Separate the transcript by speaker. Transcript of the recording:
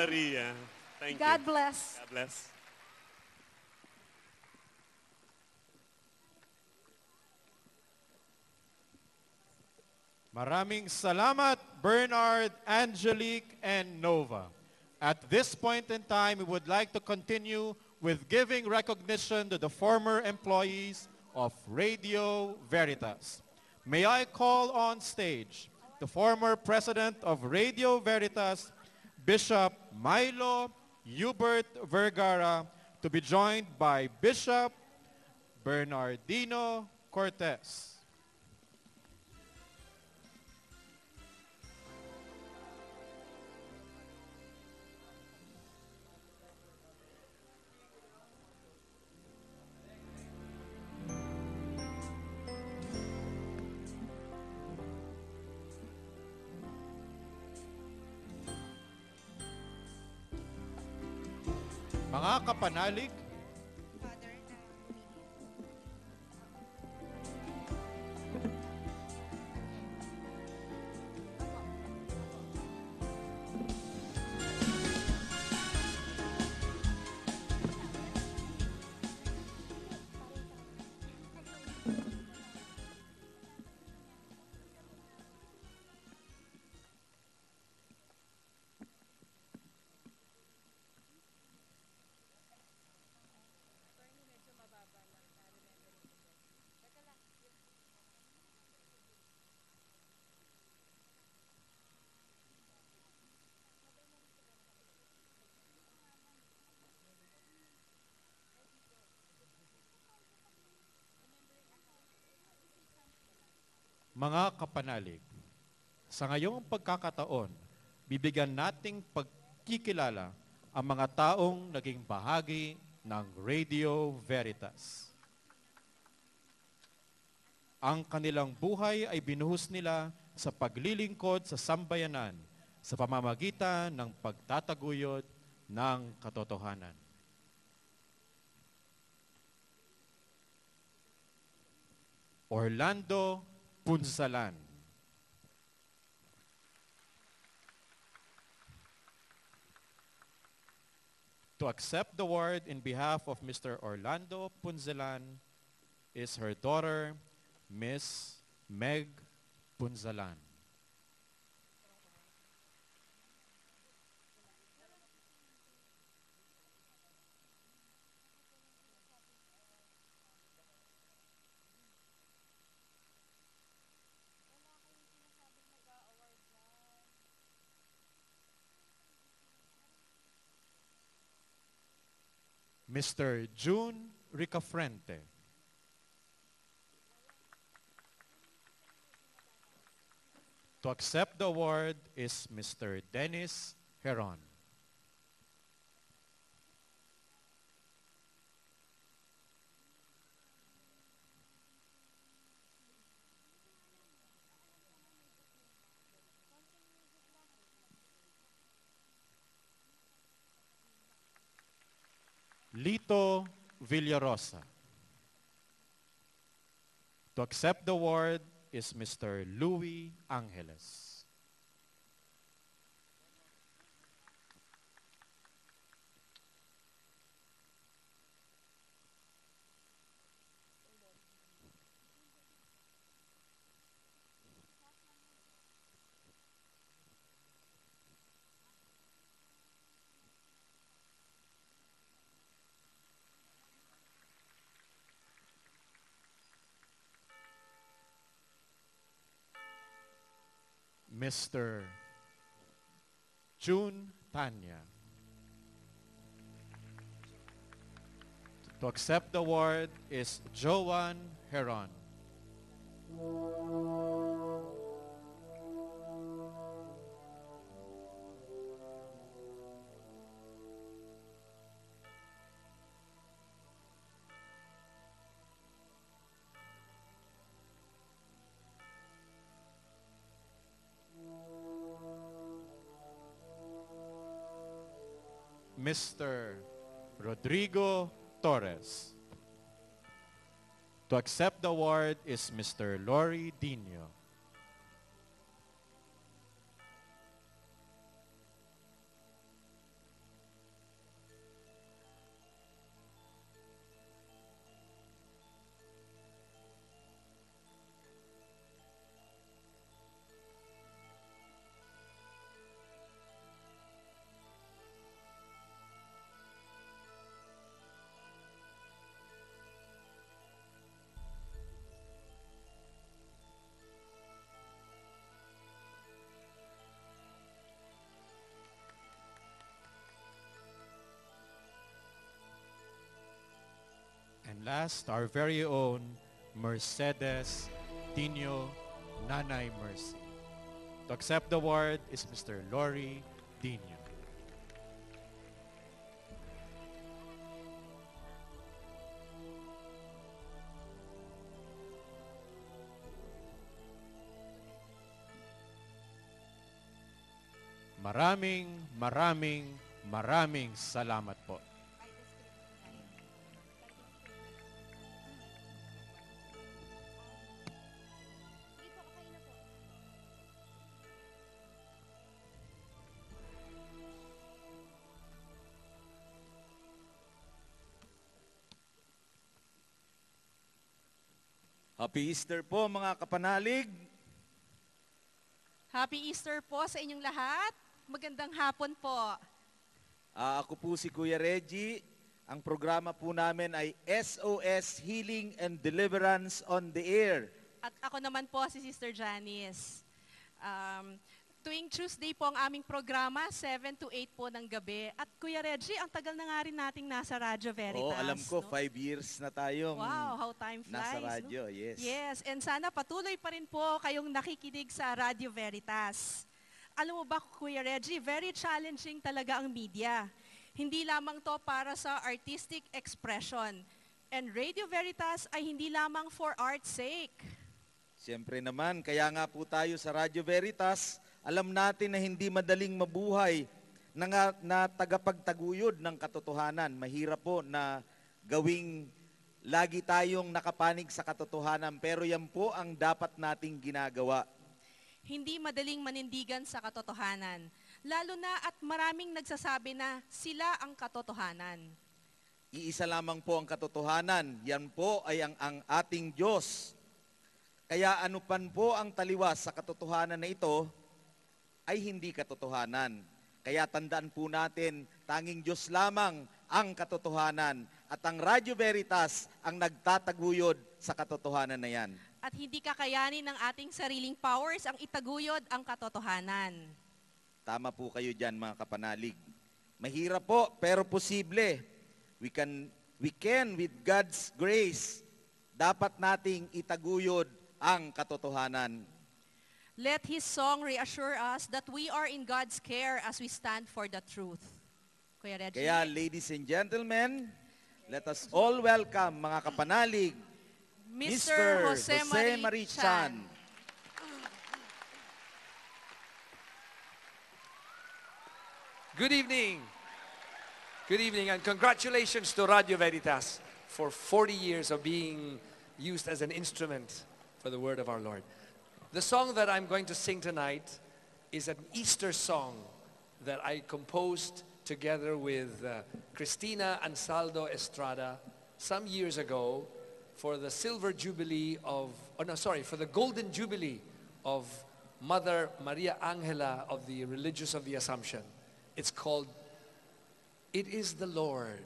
Speaker 1: Maria. Thank you.
Speaker 2: God bless.
Speaker 1: God bless.
Speaker 3: Maraming salamat, Bernard, Angelique, and Nova. At this point in time, we would like to continue with giving recognition to the former employees of Radio Veritas. May I call on stage the former president of Radio Veritas, Bishop Milo Hubert Vergara, to be joined by Bishop Bernardino Cortez. Mga kapanalig, mga kapanalig, sa ngayong pagkakataon, bibigyan nating pagkikilala ang mga taong naging bahagi ng Radio Veritas. Ang kanilang buhay ay binuhos nila sa paglilingkod sa sambayanan sa pamamagitan ng pagtataguyod ng katotohanan. Orlando Punsalan. To accept the award in behalf of Mr. Orlando Punzalan is her daughter, Miss Meg Punzalan. Mr. June Ricafrente. To accept the award is Mr. Dennis Heron. Lito Villarosa. To accept the award is Mr. Louis Angeles. Mr. June Tanya. To accept the award is Joan Heron. Mr. Rodrigo Torres. To accept the award is Mr. Lori Dino. And last, our very own Mercedes Tino Nanay Mercy. To accept the award is Mr. Lori Dino. Maraming salamat po.
Speaker 1: Happy Easter po mga kapanalig.
Speaker 2: Happy Easter po sa inyong lahat. Magandang hapon po.
Speaker 1: Ako po si Kuya Reggie. Ang programa po namin ay SOS Healing and Deliverance on the Air.
Speaker 2: At ako naman po si Sister Janice. Tuwing Tuesday po ang aming programa, 7 to 8 po ng gabi. At Kuya Reggie, ang tagal na nga rin nating nasa Radyo Veritas.
Speaker 1: Oo, alam ko,
Speaker 2: no?
Speaker 1: 5 years na tayong
Speaker 2: Wow, how time flies.
Speaker 1: nasa radyo,
Speaker 2: no?
Speaker 1: yes.
Speaker 2: Yes, and sana patuloy pa rin po kayong nakikinig sa Radyo Veritas. Alam mo ba, Kuya Reggie, very challenging talaga ang media. Hindi lamang to para sa artistic expression. And Radio Veritas ay hindi lamang for art's sake.
Speaker 1: Siyempre naman, kaya nga po tayo sa Radyo Veritas, alam natin na hindi madaling mabuhay na tagapagtaguyod ng katotohanan. Mahirap po na gawing lagi tayong nakapanig sa katotohanan, pero yan po ang dapat nating ginagawa.
Speaker 2: Hindi madaling manindigan sa katotohanan. Lalo na at maraming nagsasabi na sila ang katotohanan.
Speaker 1: Iisa lamang po ang katotohanan. Yan po ay ang ating Diyos. Kaya anupan po ang taliwas sa katotohanan na ito ay hindi katotohanan. Kaya tandaan po natin, tanging Diyos lamang ang katotohanan at ang Radyo Veritas ang nagtataguyod sa katotohanan na yan.
Speaker 2: At hindi kakayanin ng ating sariling powers ang itaguyod ang katotohanan.
Speaker 1: Tama po kayo dyan mga kapanalig. Mahirap po pero posible. We can with God's grace, dapat nating itaguyod ang katotohanan.
Speaker 2: Let His song reassure us that we are in God's care as we stand for the truth. Kuya Reggie.
Speaker 1: Kaya ladies and gentlemen, let us all welcome mga kapanalig,
Speaker 2: Mr. Jose Marie Chan.
Speaker 4: Good evening. Good evening and congratulations to Radio Veritas for 40 years of being used as an instrument for the word of our Lord. The song that I'm going to sing tonight is an Easter song that I composed together with Cristina Ansaldo Estrada some years ago for the silver jubilee of, for the golden jubilee of Mother Maria Angela of the Religious of the Assumption. It's called, It Is the Lord.